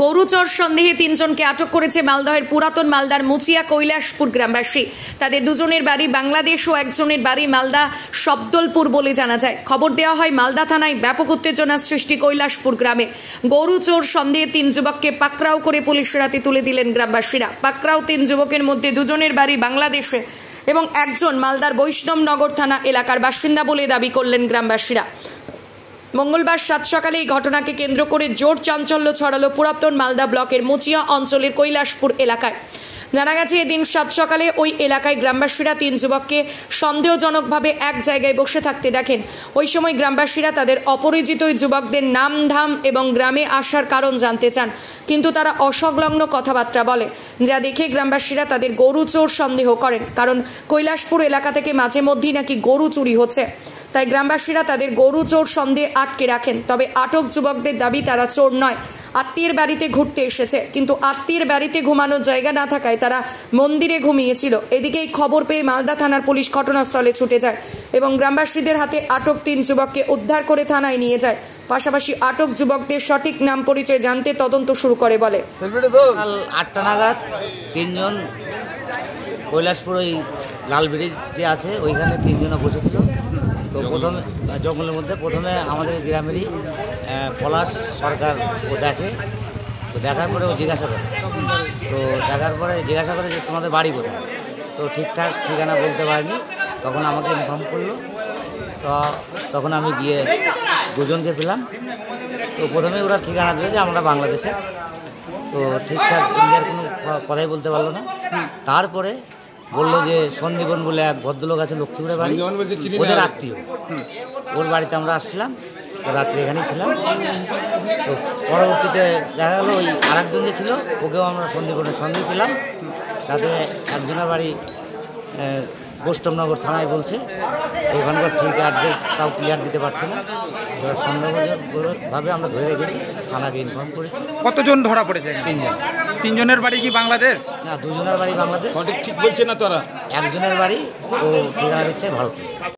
গরুচর সন্দেহে তিনজনকে আটক করেছে মালদহের পুরাতন মালদার মুচিয়া কৈলাসপুর গ্রামবাসী। তাদের দুজনের বাড়ি বাংলাদেশ ও একজনের বাড়ি মালদা শব্দলপুর বলে জানা যায়। খবর দেওয়া হয় মালদা থানায়। ব্যাপক উত্তেজনার সৃষ্টি কৈলাসপুর গ্রামে। গরুচোর সন্দেহে তিন যুবককে পাকড়াও করে পুলিশের হাতে তুলে দিলেন গ্রামবাসীরা। পাকড়াও তিন যুবকের মধ্যে দুজনের বাড়ি বাংলাদেশে এবং একজন মালদার বৈষ্ণবনগর থানা এলাকার বাসিন্দা বলে দাবি করলেন গ্রামবাসীরা। মঙ্গলবার সাত সকালে এই ঘটনাকে কেন্দ্র করে জোর চাঞ্চল্য ছড়ালো পুরাতন মালদা ব্লকের মুচিয়া অঞ্চলের কৈলাসপুর এলাকায়। জানা গেছে এদিন সাত সকালে ওই এলাকায় গ্রামবাসীরা তিন যুবককে সন্দেহজনকভাবে এক জায়গায় বসে থাকতে দেখেন। ওই সময় গ্রামবাসীরা তাদের অপরিচিত ওই যুবকদের নাম ধাম এবং গ্রামে আসার কারণ জানতে চান, কিন্তু তারা অসংলগ্ন কথাবার্তা বলে, যা দেখে গ্রামবাসীরা তাদের গরু চোর সন্দেহ করেন। কারণ কৈলাসপুর এলাকা থেকে মাঝে মধ্যেই নাকি গরু চুরি হচ্ছে, তাই গ্রামবাসীরা তাদের গরু চোর সন্দেহে আটকে রাখেন। তবে আটক যুবকদের দাবি তারা চোর নয়, আত্মীয়ের বাড়িতে ঘুরতে এসেছে, কিন্তু আত্মীয়ের বাড়িতে ঘুমানোর জায়গা না থাকায় তারা মন্দিরে ঘুমিয়েছিল। এদিকে এই খবর পেয়ে মালদা থানার পুলিশ ঘটনাস্থলে ছুটে যায় এবং গ্রামবাসীদের হাতে আটক তিন যুবককে উদ্ধার করে থানায় নিয়ে যায়। পাশাপাশি আটক যুবকদের সঠিক নাম পরিচয় জানতে তদন্ত শুরু করে বলে। কাল 8টা নাগাদ তিনজন কৈলাসপুর ওই লাল ব্রিজ যে আছে ওইখানে তিনজনে বসেছিল। তো প্রথমে জঙ্গলের মধ্যে প্রথমে আমাদের গ্রামেরই পলাশ সরকার ও দেখে। তো দেখার পরে ও জিজ্ঞাসা করে, তো দেখার পরে জিজ্ঞাসা করে যে তোমাদের বাড়ি কোথায়। তো ঠিকঠাক ঠিকানা বলতে পারিনি, তখন আমাকে ইনফর্ম করলো। তো তখন আমি গিয়ে দুজনকে পেলাম। তো প্রথমে ওরা ঠিকানা দিল যে আমরা বাংলাদেশে। তো ঠিকঠাক ইন্ডিয়ার কোনো কথাই বলতে পারলো না। তারপরে বললো যে সন্দীপন বলে এক ভদ্রলোক আছে লক্ষ্মীপুরে বাড়ি, ওদের আত্মীয়, ওর বাড়িতে আমরা আসছিলাম। রাত্রে এখানেই ছিলাম। তো পরবর্তীতে দেখা গেলো ওই আরেকজন যে ছিল ওকেও আমরা সন্দীপনের সঙ্গে পেলাম। তাতে একজনের বাড়ি বৈষ্ণবনগর থানায় বলছে, ওখানকার ঠিক অ্যাড্রেস তাও ক্লিয়ার দিতে পারছে না। এবার সন্দেহভাবে আমরা ধরে রেখেছি, থানাকে ইনফর্ম করেছি। কতজন ধরা পড়েছে? তিনজন। তিনজনের বাড়ি কি বাংলাদেশ? না, দুজনের বাড়ি বাংলাদেশ। সঠিক ঠিক বলছে না তোরা। একজনের বাড়ি ও ঠিকানা দিচ্ছে ভারতে।